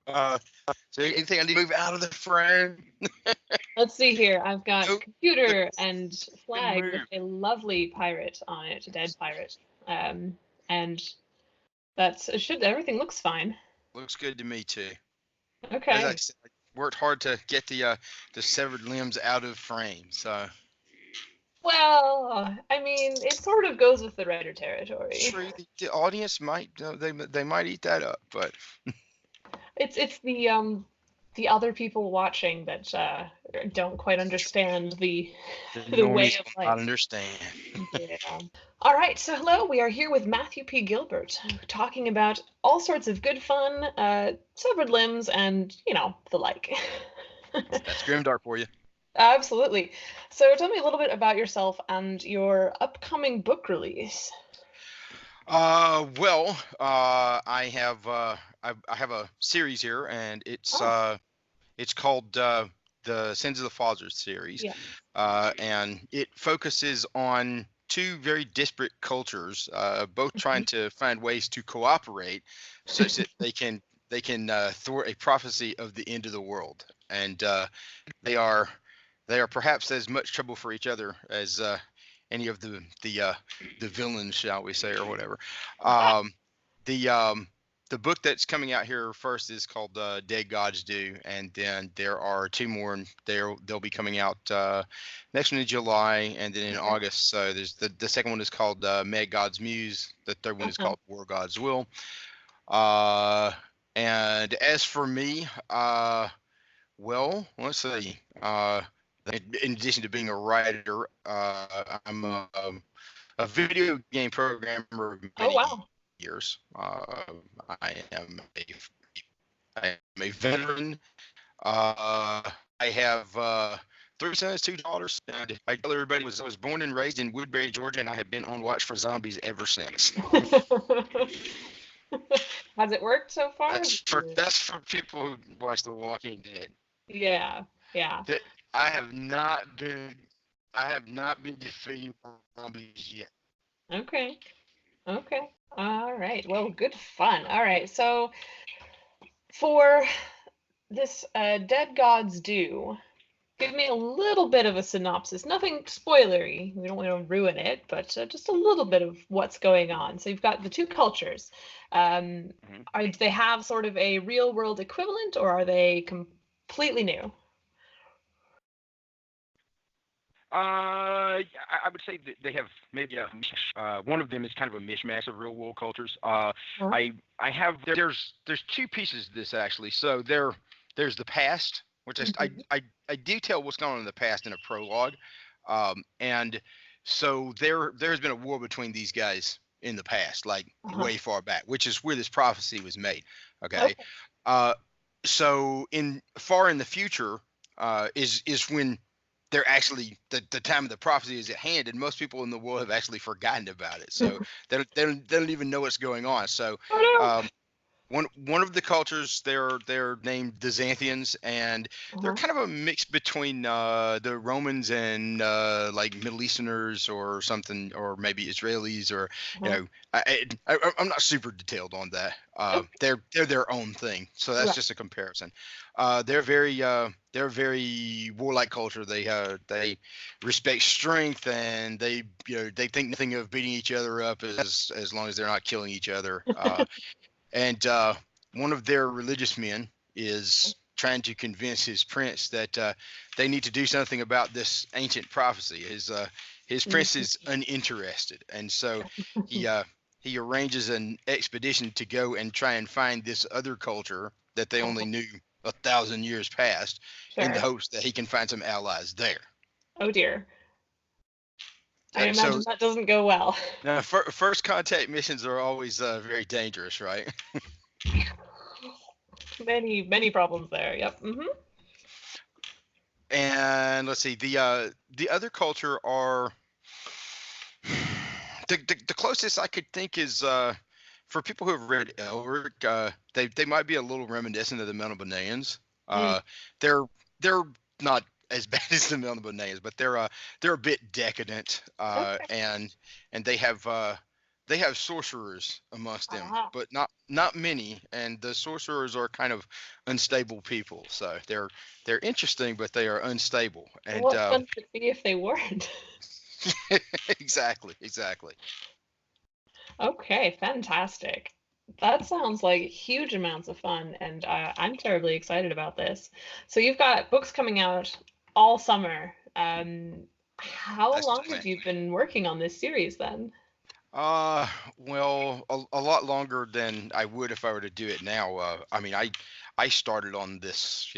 Uh, so anything I need to move out of the frame? Let's see here. I've got Nope. computer and Can flag with move. a lovely pirate on it, a dead pirate. And that's it should everything looks fine. Looks good to me too. As I Okay. said, I worked hard to get the severed limbs out of frame. So Well, I mean, it sort of goes with the writer territory. true, the audience might they might eat that up, but It's the other people watching that don't quite understand the the the way normies of will not life. understand. Yeah. All right, so hello, we are here with Matthew P Gilbert, talking about all sorts of good fun, severed limbs, and the like. That's grimdark for you. Absolutely. So tell me a little bit about yourself and your upcoming book release. I have a series here, and Oh, it's called the Sins of the Fathers series, yeah. and it focuses on two very disparate cultures, both trying Mhm. to find ways to cooperate, such that they can thwart a prophecy of the end of the world, and they are they are perhaps as much trouble for each other as any of the villains, shall we say, or whatever. Ah, Um, the book that's coming out here first is called Dead Gods Do, and then there are two more, and they'll be coming out next one in July, and then in okay. August. So there's the second one is called Mad God's Muse. The third one is Uh-huh. called War God's Will. Uh, and as for me, well, let's see. In addition to being a writer, I'm a video game programmer of many Oh, wow. years. I am I am a veteran. I have 3 sons, 2 daughters, and I tell everybody I was born and raised in Woodbury, Georgia, and I have been on watch for zombies ever since. Has it worked so far? That's for people who watch The Walking Dead. Yeah, yeah. That I have not been I have not been defeating zombies yet. Okay, okay. All right. Well, good fun. All right. So for this Dead Gods Do, give me a little bit of a synopsis. Nothing spoilery. We don't want to ruin it, but just a little bit of what's going on. So you've got the two cultures. Um, Mhm. do they have sort of a real world equivalent, or are they completely new? Yeah, I would say that they have maybe a one of them is kind of a mishmash of real world cultures. Huh? I have there's two pieces to this actually. So there's the past, which Mhm. I detail what's going on in the past in a prologue, and so there has been a war between these guys in the past, like Uh-huh. way far back, which is where this prophecy was made. Okay, Okay. uh, so in far in the future is when they're actually the time of the prophecy is at hand, and most people in the world have actually forgotten about it. So they don't even know what's going on. So Oh um, one of the cultures they're named the Xanthians, and no. they're Uh-huh. kind of a mix between the Romans and like Middle Easterners or something, or maybe Israelis, or you Uh-huh. know I'm not super detailed on that. Okay. They're their own thing, so that's Right. just a comparison. They're very warlike culture. They respect strength, and they think nothing of beating each other up as long as they're not killing each other. And one of their religious men is trying to convince his prince that they need to do something about this ancient prophecy. His prince is uninterested, and so he uh, he arranges an expedition to go and try and find this other culture that they only Uh-huh. knew 1,000 years past, in the Sure. hopes that he can find some allies there. Oh dear. I So imagine that doesn't go well. now, first contact missions are always very dangerous, right? Many problems there. Yep. Mm-hmm. And let's see, the other culture are the closest I could think is for people who have read Elric, they might be a little reminiscent of the Melnibonéans. Mm. Uh, they're they're not as bad as the Melnibonéans, but they're a bit decadent, Okay. and they have they have sorcerers amongst them, Ah, but not many, and the sorcerers are kind of unstable people. So they're interesting, but they are unstable. And what fun would it be if they weren't? exactly. Okay, fantastic. That sounds like huge amounts of fun, and I'm terribly excited about this. So you've got books coming out all summer. How That's the long plan. have you been working on this series then? Uh, well, a lot longer than I would if I were to do it now. I mean, I started on this,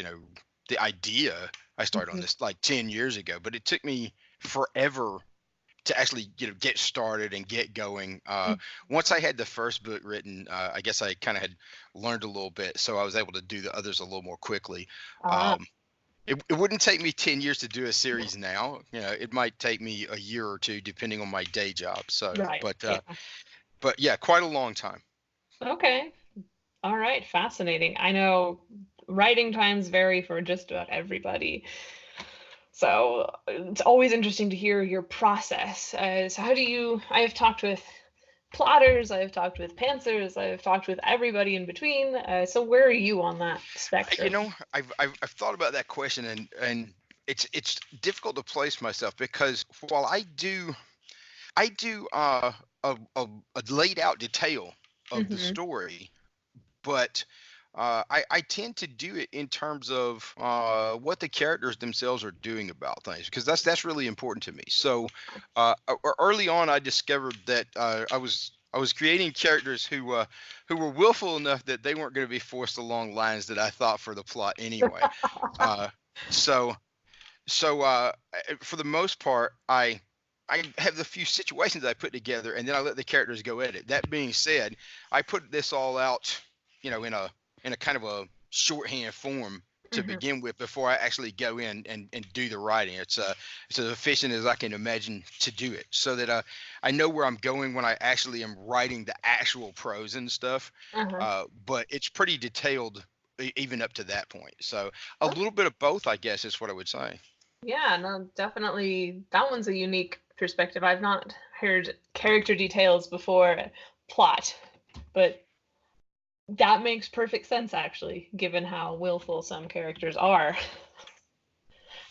the idea. I started on Mhm. this like 10 years ago, but it took me forever to actually, get started and get going. Mm. Once I had the first book written, I guess I kind of had learned a little bit, so I was able to do the others a little more quickly. Ah, Um, it wouldn't take me 10 years to do a series now. It might take me a year or two depending on my day job. So, right. Yeah. but yeah, quite a long time. Okay. All right. Fascinating. I know writing times vary for just about everybody. So it's always interesting to hear your process. So how do you? I have talked with plotters, I have talked with pantsers, I have talked with everybody in between. So where are you on that You spectrum? know, I've thought about that question, and it's difficult to place myself because while I do a laid out detail of the Hmm. story, but I tend to do it in terms of what the characters themselves are doing about things because that's really important to me. So early on, I discovered that I was creating characters who were willful enough that they weren't going to be forced along lines that I thought for the plot anyway. Uh, so for the most part, I have the few situations I put together, and then I let the characters go at it. That being said, I put this all out, in a kind of a shorthand form to Hmm. begin with before I actually go in and do the writing. It's as efficient as I can imagine to do it, so that I know where I'm going when I actually am writing the actual prose and stuff. Uh-huh. But it's pretty detailed even up to that point. So a little bit of both, I guess, is what I would say. Yeah, no, definitely. That one's a unique perspective. I've not heard character details before plot, but that makes perfect sense actually, given how willful some characters are.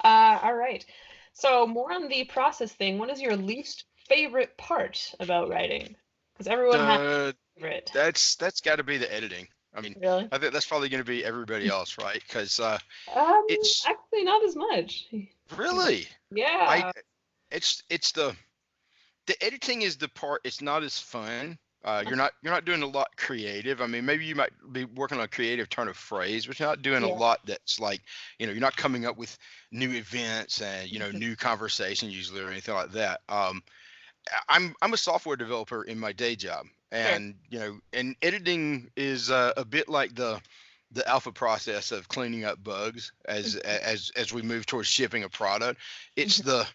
All right. So more on the process thing. What is your least favorite part about writing? Because everyone has Uh, a favorite. that's got to be the editing. I mean, Really? I think that's probably going to be everybody else, right? Because it's Actually, not as much. really, I Yeah. it's the editing is the part. It's not as fun. You're not doing a lot creative. I mean, maybe you might be working on a creative turn of phrase, but you're not doing a Yeah. lot that's like, you're not coming up with new events and new conversation usually or anything like that. I'm a software developer in my day job, Sure. and and editing is a bit like the alpha process of cleaning up bugs as we move towards shipping a product. It's Mhm. the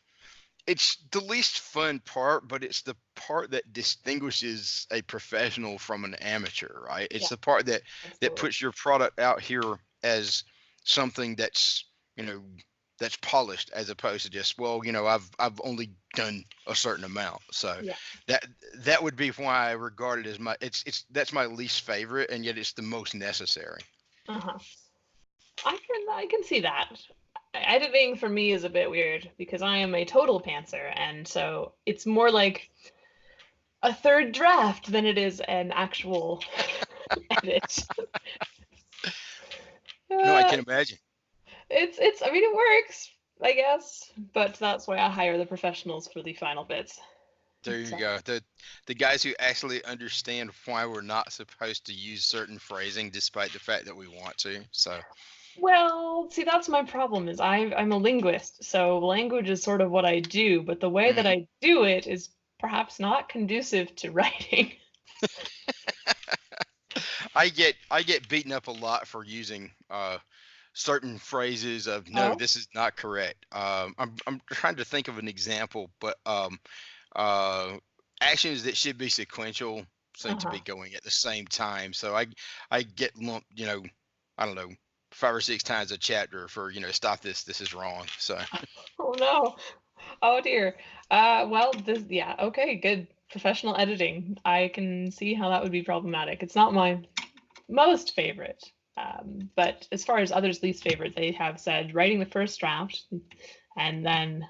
it's the least fun part, but it's the part that distinguishes a professional from an amateur, right? It's Yeah, the part that absolutely. puts your product out here as something you know that's polished as opposed to just, well, I've only done a certain amount. So Yeah. that that would be why I regard it as my it's that's my least favorite, and yet it's the most necessary. Uh-huh. I can see that. Editing for me is a bit weird because I am a total pantser, and so it's more like a third draft than it is an actual edit. No, I Uh, can imagine. it's I mean it works, I guess, but that's why I hire the professionals for the final bits. There you So, go. The guys who actually understand why we're not supposed to use certain phrasing despite the fact that we want to. So well, see, that's my problem is I'm a linguist, so language is sort of what I do, but the way that mhm. I do it is perhaps not conducive to writing. I get beaten up a lot for using certain phrases of no, Oh, this is not correct. I'm trying to think of an example, but uh, actions that should be sequential seem to uh-huh. be going at the same time. So I get lumped, I don't know, 5 or 6 times a chapter for stop this. This is wrong. So Oh no. Oh dear. Well, this, yeah, okay, good. professional editing. I can see how that would be problematic. It's not my most favorite, but as far as others' least favorite, they have said writing the first draft and then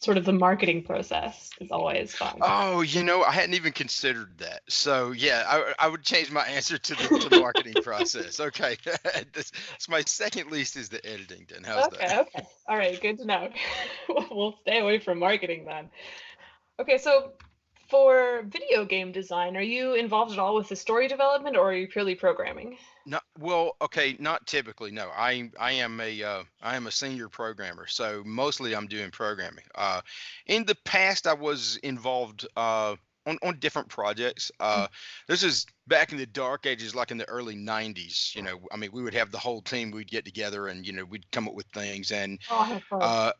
sort of the marketing process is always fun. Oh, I hadn't even considered that. So yeah, I would change my answer to marketing process. Okay, that's my second least is the editing. Then how's that? Okay. All right, good to know. We'll stay away from marketing then. Okay, so for video game design, are you involved at all with the story development or are you purely programming? Not well, okay, not typically. No, I am a senior programmer, so mostly I'm doing programming. In the past, I was involved on different projects. This is back in the dark ages, like in the early '90s. I mean, we would have the whole team. We'd get together and we'd come up with things. And Oh, how fun. uh,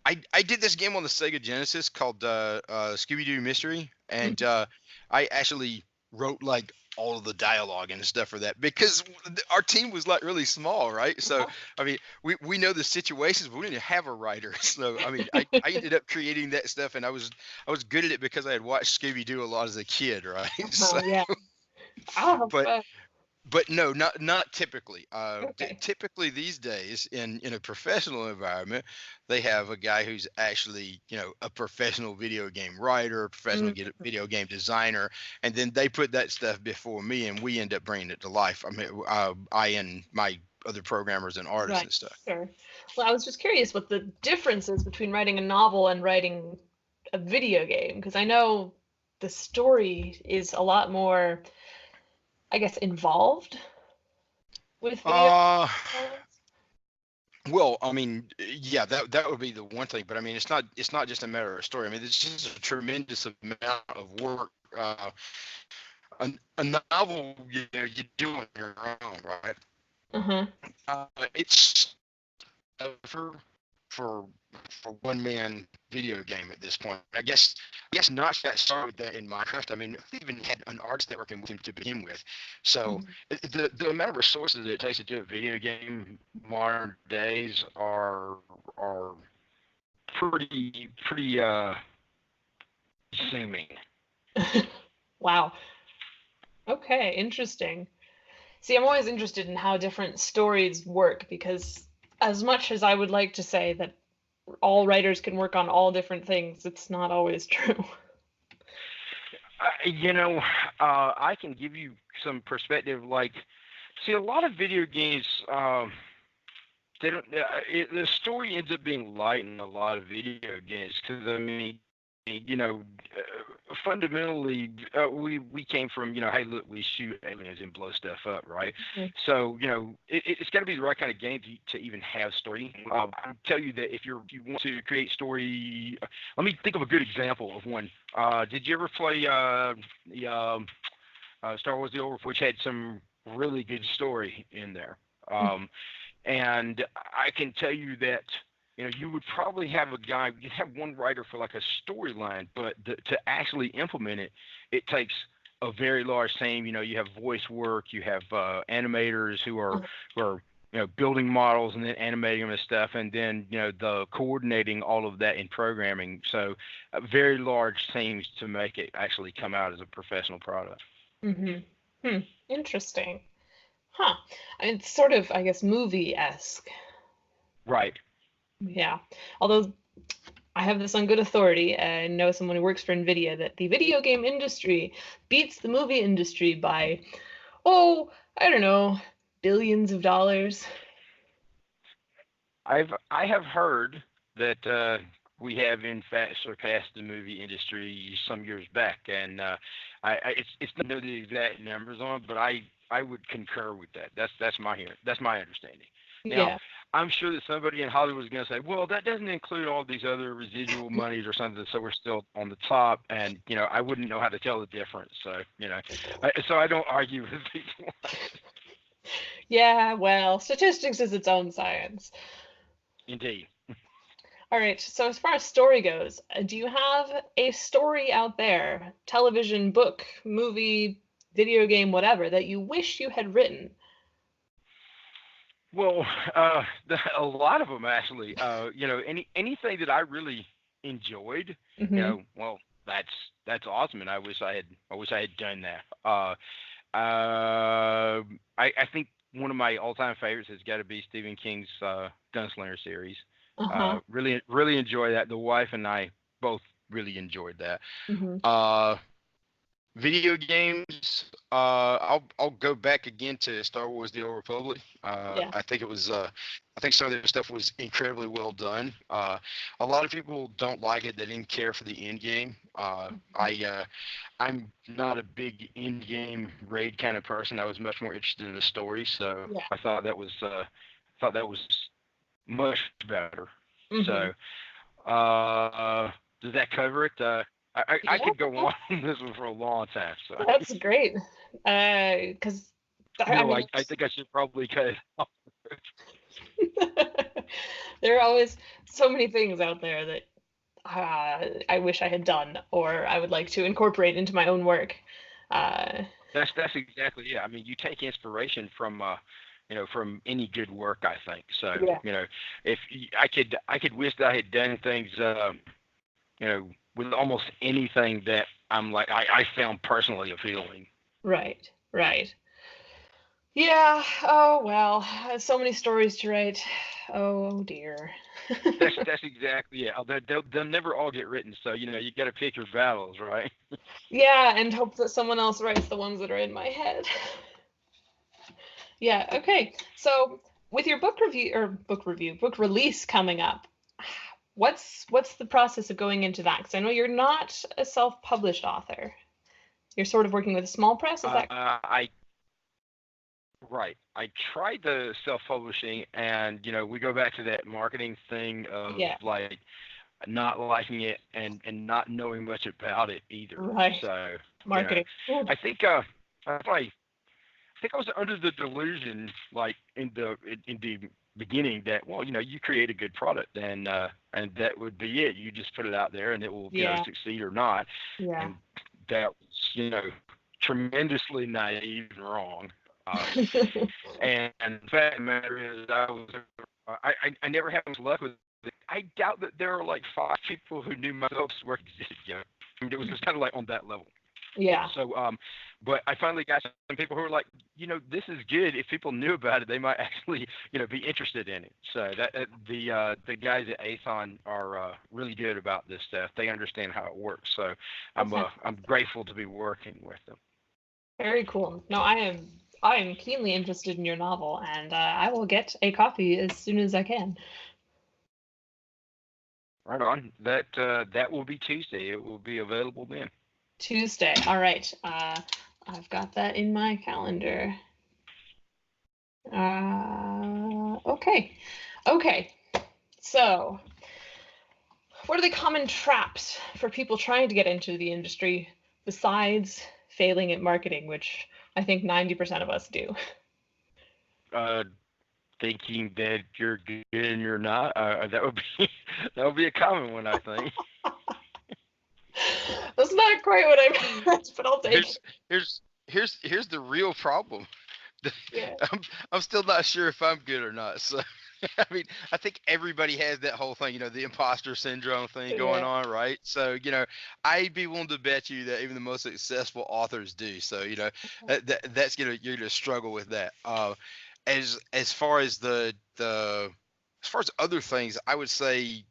I did this game on the Sega Genesis called Scooby-Doo Mystery, and I actually wrote like all of the dialogue and stuff for that because our team was like really small, right? So I mean, we know the situations, but we didn't have a writer. So I mean, I ended up creating that stuff, and I was good at it because I had watched Scooby-Doo a lot as a kid, right? So, Yeah. Oh, how but fun. but no, not typically. Okay. Typically these days in a professional environment, they have a guy who's actually a professional video game writer, a professional Mm, video game designer, and then they put that stuff before me, and we end up bringing it to life. I mean, I and my other programmers and artists right, and stuff. sure. Well, I was just curious what the difference is between writing a novel and writing a video game, because I know the story is a lot more, I guess, involved with video Uh, elements. well, I mean, yeah, that would be the one thing, but I mean, it's not just a matter of story. I mean, it's just a tremendous amount of work. A novel, you do on your own, right? Uh-huh. It's for for one man video game at this point. I guess not got started with that in Minecraft. I mean, we even had an artist that working with him to begin with. So Mhm. the amount of resources that it takes to do a video game modern days are pretty assuming. Wow. Okay, interesting. See, I'm always interested in how different stories work because as much as I would like to say that all writers can work on all different things, it's not always true. Uh, you know, I can give you some perspective. Like, see, a lot of video games, they don't. The story ends up being light in a lot of video games because I mean, fundamentally, we came from hey, look, we shoot aliens and blow stuff up, right? Mhm. So it's got to be the right kind of game to even have story. I'll tell you that if you want to create story, let me think of a good example of one. Did you ever play the Star Wars: The Old Republic, which had some really good story in there? Um, and I can tell you that you would probably have a guy, you'd have one writer for like a storyline, but to actually implement it, it takes a very large team. You have voice work, you have animators who are building models and then animating them and stuff, and then the coordinating all of that in programming. So very large teams to make it actually come out as a professional product. Mm-hmm. Hmm. Interesting. Huh. I mean, it's sort of, I guess, movie-esque. Right. Yeah. Although I have this on good authority, and know someone who works for NVIDIA, that the video game industry beats the movie industry by, oh, I don't know, billions of dollars. I have heard that we have in fact surpassed the movie industry some years back, and it's not know the exact numbers on it, but I would concur with that. That's my understanding. Now, Yeah. I'm sure that somebody in Hollywood is going to say, well, that doesn't include all these other residual monies or something, so we're still on the top, and I wouldn't know how to tell the difference. So so I don't argue with people. Yeah, well, statistics is its own science. Indeed. All right, so as far as story goes, do you have a story out there, television, book, movie, video game, whatever, that you wish you had written? Well, a lot of them actually. Anything that I really enjoyed. Hmm. Well. that's awesome, and I wish I had done that. I think one of my all-time favorites has got to be Stephen King's Gunslinger series. Uh-huh. Really enjoy that. The wife and I both really enjoyed that. Mm-hmm. Uh, Video games. I'll go back again to Star Wars: The Old Republic. Yeah. I think it was. I think some of their stuff was incredibly well done. A lot of people don't like it. They didn't care for the end game. I'm not a big end game raid kind of person. I was much more interested in the story, so Yeah. I thought that was much better. Mm-hmm. So, does that cover it? I Yeah, could go on this one for a long time. So that's great. Because I no, mean, I think I should probably cut it off. there are always so many things out there that I wish I had done or I would like to incorporate into my own work. Uh, That's exactly it. I mean, you take inspiration from any good work. I think so. yeah. If I could wish that I had done things, with almost anything that I'm like I found personally appealing. Right. Right. Yeah. Oh well. So many stories to write. Oh dear. That's exactly it. They'll never all get written. So you got to pick your battles, right? Yeah, and hope that someone else writes the ones that are in my head. Yeah. Okay. So with your book release coming up, what's the process of going into that? Because I know you're not a self-published author. You're sort of working with a small press. Is that? I Right. I tried the self-publishing, and we go back to that marketing thing of Yeah. like not liking it and not knowing much about it either. Right. So, Marketing. Good. I think I think I was under the delusion, like in the beginning, that well, you create a good product, and that would be it. You just put it out there, and it will Yeah. succeed or not. Yeah. And that was tremendously naive and wrong. And the fact of the matter is, I never had much luck with it. I doubt that there are like 5 people who knew my folks work existed. I mean, it was just kind of like on that level. Yeah. So, but I finally got some people who were like, this is good. If people knew about it, they might actually, be interested in it. So the guys at Athon are really good about this stuff. They understand how it works. So Okay. I'm grateful to be working with them. Very cool. No, I am keenly interested in your novel, and I will get a copy as soon as I can. Right on. That will be Tuesday. It will be available then. Tuesday. All right. I've got that in my calendar. Okay. Okay. So, what are the common traps for people trying to get into the industry besides failing at marketing, which I think 90% of us do? Uh, Thinking that you're good and you're not. That would be that would be a common one, I think. That's not quite what I meant, but I'll take it. Here's the real problem. Yeah. I'm still not sure if I'm good or not. So I mean, I think everybody has that whole thing, the imposter syndrome thing going Yeah. on, right? So, I'd be willing to bet you that even the most successful authors do. So, that's you're gonna struggle with that. As far as as far as other things, I would say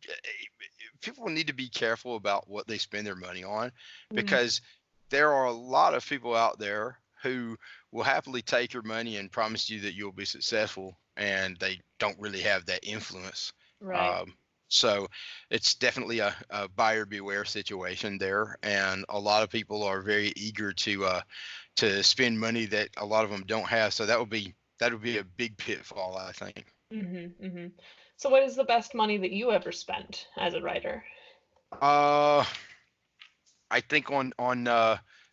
people need to be careful about what they spend their money on, Mm, because there are a lot of people out there who will happily take your money and promise you that you'll be successful, and they don't really have that influence. right. Um, so it's definitely a buyer beware situation there, and a lot of people are very eager to spend money that a lot of them don't have. So that would be a big pitfall, I think. So, what is the best money that you ever spent as a writer? Uh, I think on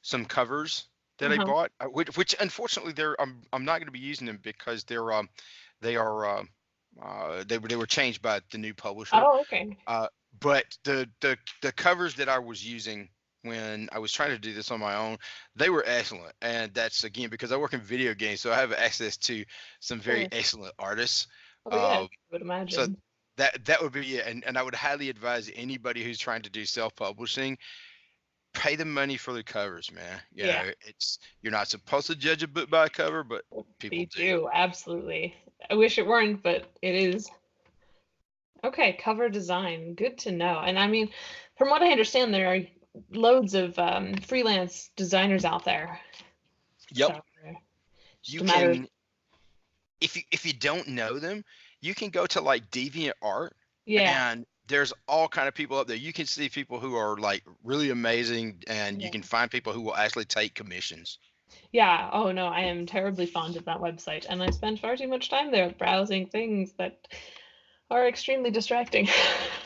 some covers that I Uh-huh. bought, which unfortunately I'm not going to be using them because they are they were changed by the new publisher. Oh, okay. Uh, but the covers that I was using when I was trying to do this on my own, they were excellent, and that's again because I work in video games, so I have access to some very Sure. excellent artists. Oh, yeah, Uh, I would so imagine. that would be it, and I would highly advise anybody who's trying to do self-publishing, pay the money for the covers, man. Yeah. You're not supposed to judge a book by a cover, but people They do. do, absolutely. I wish it weren't, but it is. Okay, cover design. Good to know. And I mean, from what I understand, there are loads of freelance designers out there. Yep. So just You a matter of, can, if you don't know them, you can go to like DeviantArt, yeah. and there's all kind of people up there. You can see people who are like really amazing, and you Yeah. can find people who will actually take commissions. Yeah. Oh no, I am terribly fond of that website, and I spend far too much time there browsing things that are extremely distracting.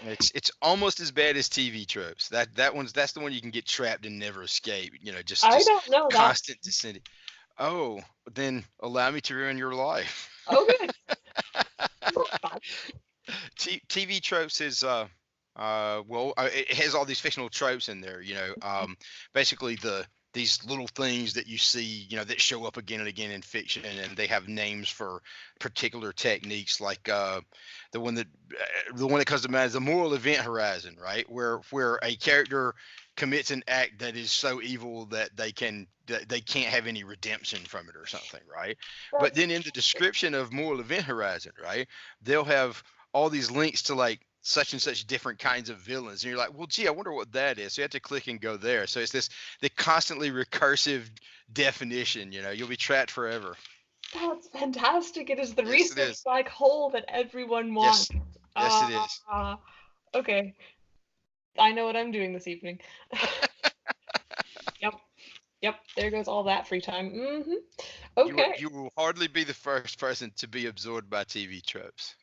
It's almost as bad as TV tropes. That's the one you can get trapped and never escape. Just I don't know that. constant descending. Oh, then allow me to ruin your life. Oh, good. TV tropes is it has all these fictional tropes in there. Basically these little things that you see, that show up again and again in fiction, and they have names for particular techniques, like the one that comes to mind is the moral event horizon, right? Where a character commits an act that is so evil that they can't have any redemption from it or something, right? But then in the description of moral event horizon, right, they'll have all these links to like such and such different kinds of villains, and you're like, well, gee, I wonder what that is. So you have to click and go there. So it's the constantly recursive definition. You'll be trapped forever. That's fantastic. It is the Yes, it research is. black hole that everyone wants. Yes, it is. Okay. I know what I'm doing this evening. Yep. There goes all that free time. Mm-hmm. Okay. You will hardly be the first person to be absorbed by TV tropes.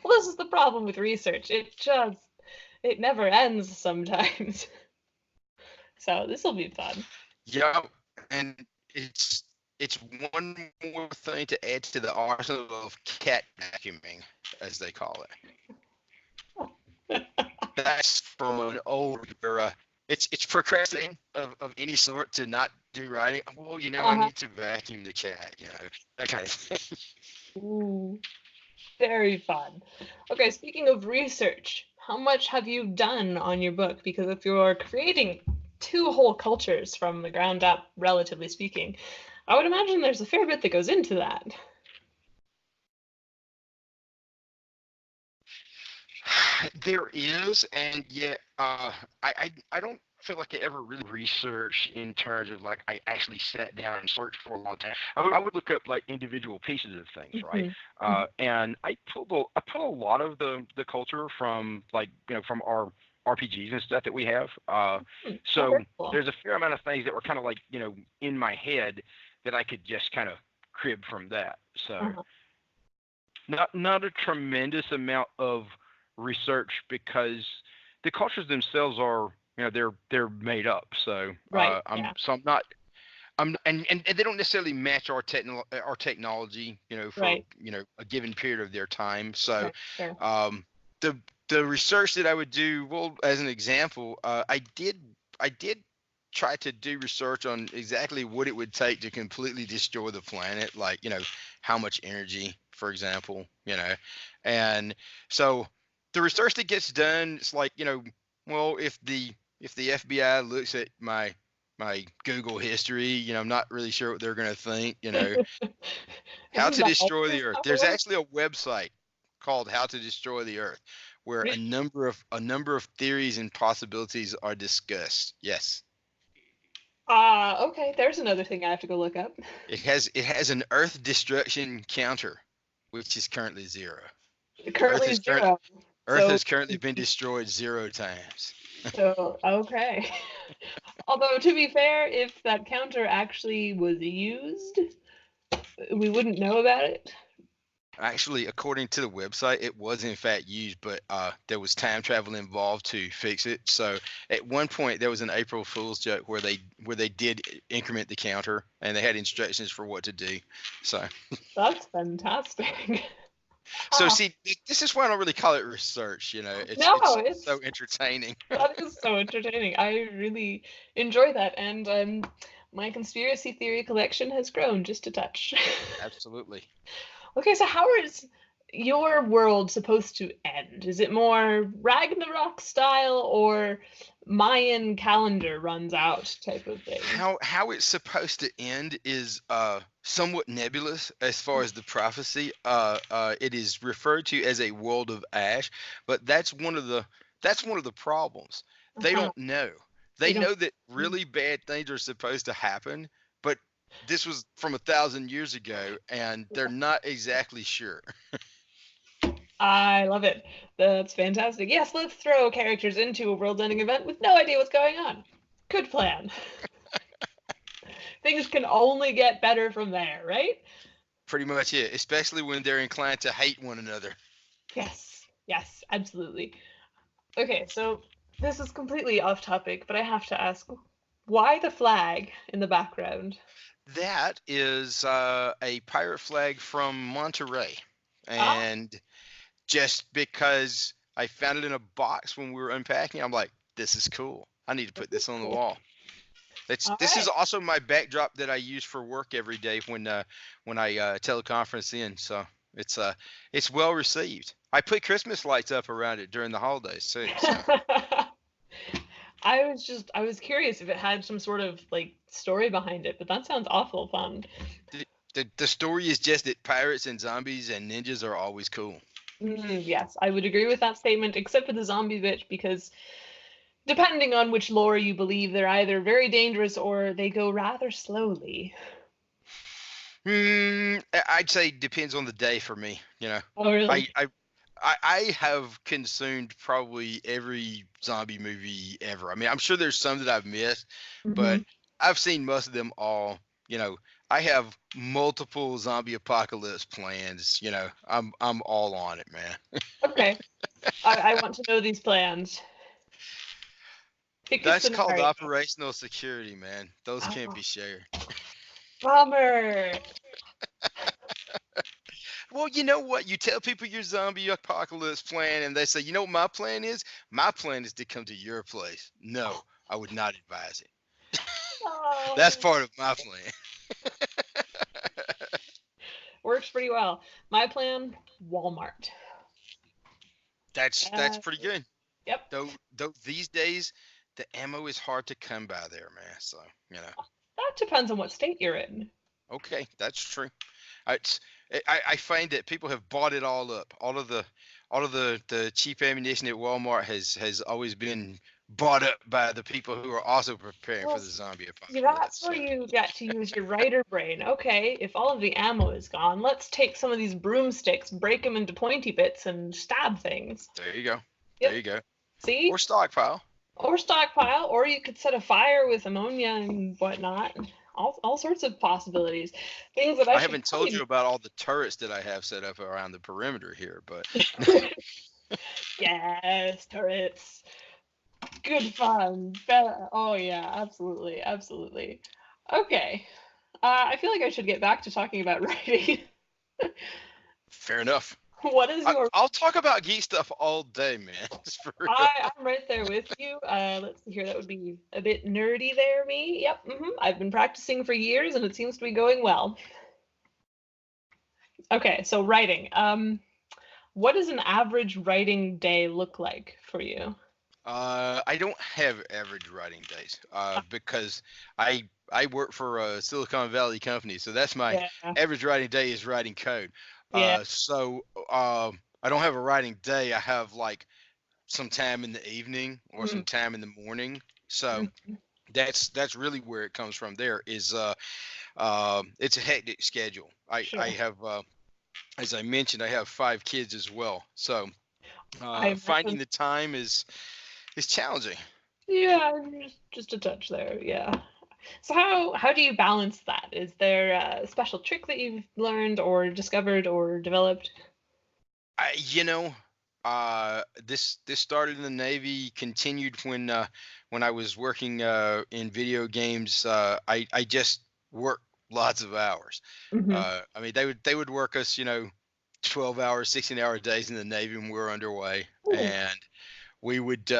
Well, this is the problem with research. It never ends sometimes. So this will be fun. Yeah, and it's one more thing to add to the arsenal of cat vacuuming, as they call it. That's from an old era. It's procrastinating of any sort to not do writing. Well, I need to vacuum the cat, that kind of thing. Ooh, very fun. Okay, speaking of research, how much have you done on your book? Because if you're creating two whole cultures from the ground up, relatively speaking, I would imagine there's a fair bit that goes into that. There is, and yet I don't feel like I ever really researched in terms of like I actually sat down and searched for a long time. I would look up like individual pieces of things, right? And I pulled a lot of the culture from like from our RPGs and stuff that we have. So cool. There's a fair amount of things that were kind of like in my head that I could just kind of crib from that. So not a tremendous amount of research, because the cultures themselves are they're made up. So right. I'm and they don't necessarily match our technology for right. A given period of their time. So sure. The research that I would do, well, as an example, I did try to do research on exactly what it would take to completely destroy the planet, like how much energy, for example, and so the research that gets done, it's like, well, if the FBI looks at my Google history, I'm not really sure what they're going to think, how to destroy the Earth. There's actually a website called How to Destroy the Earth, where a number of theories and possibilities are discussed. Yes. Okay, there's another thing I have to go look up. It has an Earth destruction counter, which is currently 0. Currently zero. Earth has currently been destroyed 0 times. So, okay. Although, to be fair, if that counter actually was used, we wouldn't know about it. Actually, according to the website, it was in fact used, but there was time travel involved to fix it. So at one point, there was an April Fool's joke where they did increment the counter, and they had instructions for what to do. So that's fantastic. So see, this is why I don't really call it research. It's so entertaining. That is so entertaining. I really enjoy that, and my conspiracy theory collection has grown just a touch. Absolutely. Okay, so how is your world supposed to end? Is it more Ragnarok style or Mayan calendar runs out type of thing? How it's supposed to end is somewhat nebulous as far as the prophecy. It is referred to as a world of ash, but that's one of the problems. They Uh-huh. don't know. They They don't. know that really bad things are supposed to happen, but this was from 1,000 years ago, and they're not exactly sure. I love it. That's fantastic. Yes, let's throw characters into a world-ending event with no idea what's going on. Good plan. Things can only get better from there, right? Pretty much it, especially when they're inclined to hate one another. Yes. Yes, absolutely. Okay, so this is completely off topic, but I have to ask, why the flag in the background? That is a pirate flag from Monterey, Ah, and just because I found it in a box when we were unpacking, I'm like, this is cool. I need to this put is this on the cool. wall. It's All this is right. also my backdrop that I use for work every day when I teleconference in. So it's well received. I put Christmas lights up around it during the holidays too. So I was curious if it had some sort of like story behind it, but that sounds awful fun. the story is just that pirates and zombies and ninjas are always cool. Yes, I would agree with that statement, except for the zombie bit, because depending on which lore you believe, they're either very dangerous or they go rather slowly. I'd say depends on the day for me. Oh, I really? I I have consumed probably every zombie movie ever. I mean, I'm sure there's some that I've missed, Hmm. but I've seen most of them all. You know, I have multiple zombie apocalypse plans. I'm all on it, man. Okay. I want to know these plans. Pick a That's called scenario. operational security, man. Those can't Oh, be shared. bummer. Well, you know what? You tell people your zombie apocalypse plan, and they say, you know what my plan is? My plan is to come to your place. No, I would not advise it. That's Oh, part of my plan. works pretty well. My plan, Walmart. That's Uh, pretty good. yep. Though these days the ammo is hard to come by there, man. So That depends on what state you're in. okay, that's true. It's, I find that people have bought it all up. All of the cheap ammunition at Walmart has always been bought up by the people who are also preparing Well, for the zombie that's apocalypse. where So you get to use your writer brain. Okay, if all of the ammo is gone, let's take some of these broomsticks, break them into pointy bits, and stab things. there you go. There Yep. you go. See? Or stockpile. Or stockpile, or you could set a fire with ammonia and whatnot. All sorts of possibilities. Things that I I should haven't told you probably. about all the turrets that I have set up around the perimeter here, but Yes, turrets. Good fun. Oh yeah, absolutely, absolutely. Okay. I feel like I should get back to talking about writing. fair enough. What is your I'll talk about geek stuff all day, man. Just for real. I'm right there with you. Let's see here. That would be a bit nerdy there, me. Yep. I've been practicing for years, and it seems to be going well. Okay, so writing. What does an average writing day look like for you? I don't have average writing days because I work for a Silicon Valley company, so that's my Yeah. average writing day is writing code. Yeah. I don't have a writing day. I have like some time in the evening or Mm, some time in the morning. So mm, that's really where it comes from. There is it's a hectic schedule. I sure. have as I mentioned, I have 5 kids as well. So I finding imagine. the time is challenging. Yeah, just a touch there. Yeah. So how do you balance that? Is there a special trick that you've learned or discovered or developed? I, you know, this started in the Navy, continued when I was working in video games. I just worked lots of hours. Hmm. I mean, they would work us, 12-hour, 16-hour days in the Navy when we were underway, Ooh. and we would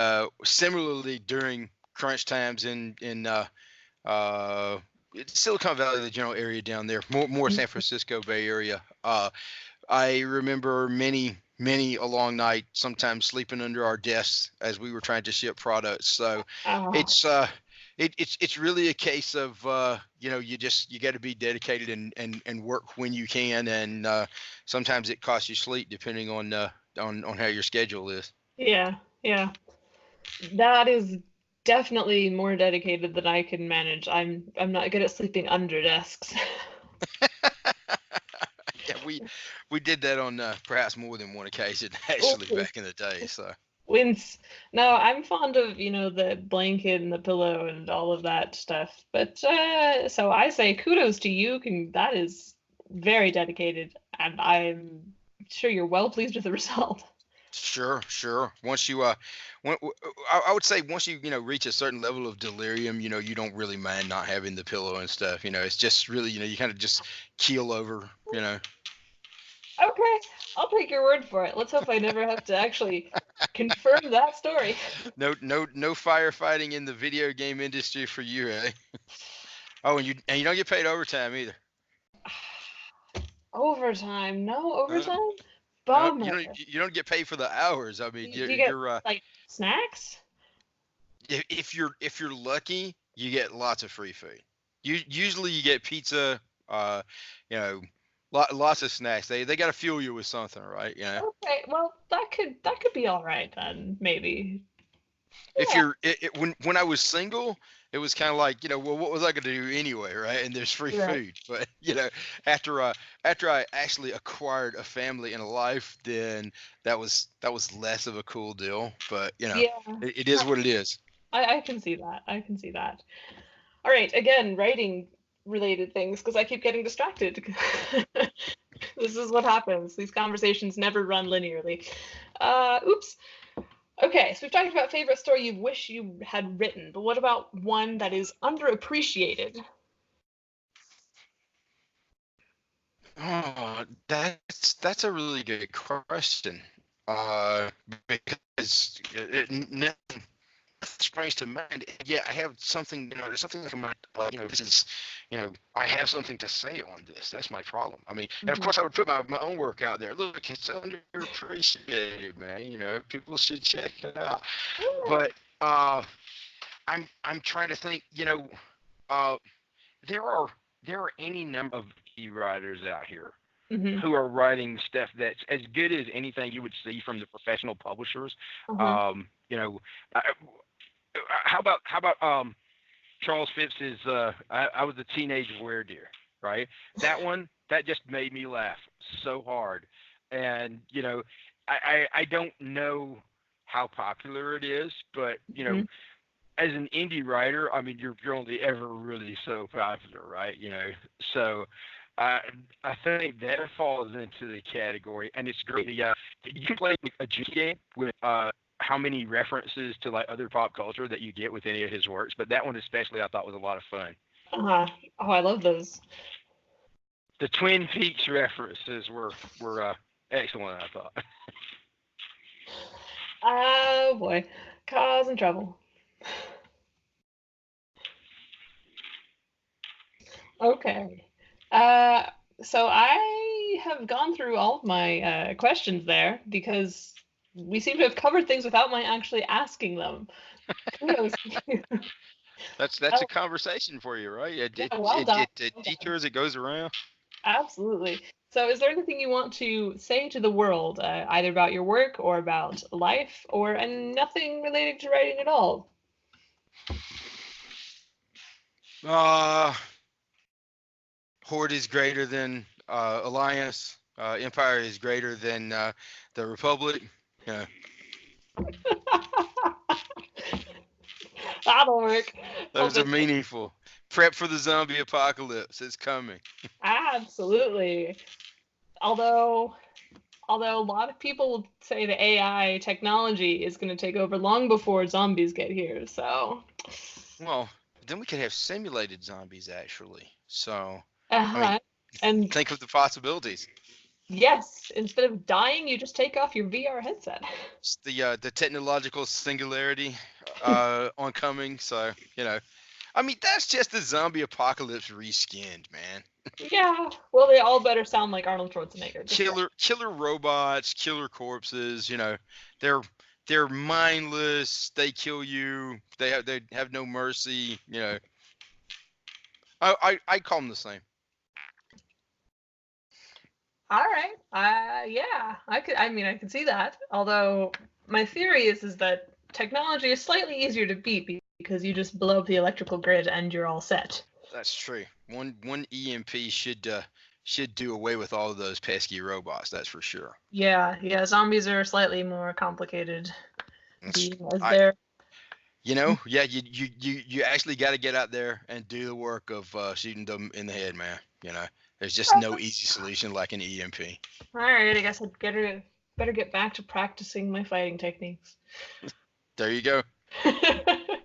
similarly during crunch times in uh, Silicon Valley, the general area down there, more San Francisco Bay Area. I remember many a long night, sometimes sleeping under our desks as we were trying to ship products. So Ah, it's it's really a case of you got to be dedicated and work when you can, and sometimes it costs you sleep depending on how your schedule is. yeah, yeah. That is definitely more dedicated than I can manage. I'm not good at sleeping under desks. Yeah, we did that on perhaps more than one occasion actually Ooh, back in the day. So wince. No, I'm fond of, the blanket and the pillow and all of that stuff. But so I say kudos to you. That is very dedicated, and I'm sure you're well pleased with the result. sure. Once you I would say once you reach a certain level of delirium, you don't really mind not having the pillow and stuff. It's just really you kind of just keel over. Okay, I'll take your word for it. Let's hope I never have to actually confirm that story. No firefighting in the video game industry for you, eh? Oh, and you don't get paid overtime either. Overtime? No Uh, overtime? you Bummer. don't get paid for the hours. I mean, Do you get you're like snacks? if you're lucky, you get lots of free food. Usually you get pizza, you know, lots of snacks. They got to fuel you with something, right? Okay, well that could be all right then, maybe. If Yeah. when I was single, it was kind of like, well, what was I going to do anyway, right? And there's free Right. food. But after after I actually acquired a family and a life, then that was less of a cool deal. But Yeah. it is what it is. I can see that. I can see that. All right, again, writing related things because I keep getting distracted. This is what happens. These conversations never run linearly. Oops. Okay, so we've talked about favorite story you wish you had written, but what about one that is underappreciated? Oh, that's a really good question. Uh, because nothing springs to mind. Yeah, I have something. There's something like my, this is, I have something to say on this. That's my problem. I mean, and of Mhm. course, I would put my own work out there. Look, it's underappreciated, man. People should check it out. But uh, I'm trying to think. Uh, there are there are any number of writers out here Mhm. who are writing stuff that's as good as anything you would see from the professional publishers. Mhm. Um, you know, I, how about Charles Phipps's I was a teenage weredeer, right? That one that just made me laugh so hard, and I don't know how popular it is, but Mhm. as an indie writer, I mean, you're only ever really so popular, right? So I I think that falls into the category, and it's great. Yeah, you can play a geeky game with how many references to like other pop culture that you get with any of his works, but that one especially I thought was a lot of fun. Uh-huh. Oh, I love those. The Twin Peaks references were excellent, I thought. Oh boy, causing trouble. Okay. Uh, so I have gone through all of my questions there because we seem to have covered things without my actually asking them. Kudos to you. That's a Oh, conversation for you, right? It yeah, it well it, done. it, it Well done. detours. It goes around. Absolutely. So, is there anything you want to say to the world, either about your work or about life, or and nothing related to writing at all? Uh, Horde is greater than Alliance. Empire is greater than the Republic. Yeah, That'll work. I'll those are take it. meaningful. Prep for the zombie apocalypse. It's coming. Absolutely. Although Although a lot of people will say the AI technology is going to take over long before zombies get here. So, Well, then we could have simulated zombies actually. So, I mean, uh-huh. And think of the possibilities. yes, instead of dying, you just take off your VR headset. It's the technological singularity oncoming. So, I mean, that's just the zombie apocalypse reskinned, man. Yeah. Well, they all better sound like Arnold Schwarzenegger. Just saying. Killer robots, killer corpses. They're they're mindless. They kill you. They have no mercy. I call them the same. All right. Yeah. I could see that. Although my theory is that technology is slightly easier to beat because you just blow up the electrical grid and you're all set. That's true. One EMP should do away with all of those pesky robots. That's for sure. Yeah. Zombies are slightly more complicated. Being as I, they're yeah, you actually got to get out there and do the work of shooting them in the head, man. There's just no easy solution like an EMP. All right. I guess I'd better get back to practicing my fighting techniques. There you go.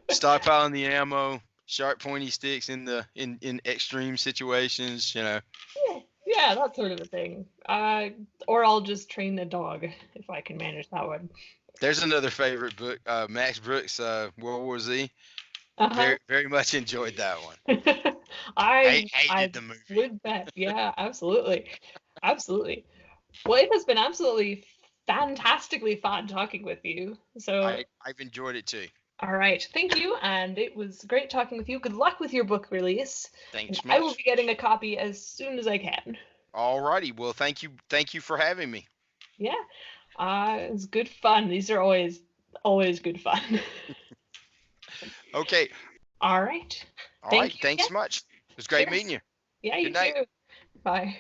Stockpiling the ammo, sharp pointy sticks in extreme situations. Yeah, that sort of a thing. Or I'll just train the dog if I can manage that one. There's another favorite book, Max Brooks' World War Z. Uh-huh. Very much enjoyed that one. I hated the movie. would bet. Yeah, absolutely. Absolutely. Well, it has been absolutely fantastically fun talking with you. So I've enjoyed it too. all right. Thank you. And it was great talking with you. Good luck with your book release. Thanks, I will be getting a copy as soon as I can. All righty. Well, thank you for having me. Yeah. It's good fun. These are always good fun. Okay. All right. All right. Thanks so much. It was great meeting you. Yeah, you too. Bye.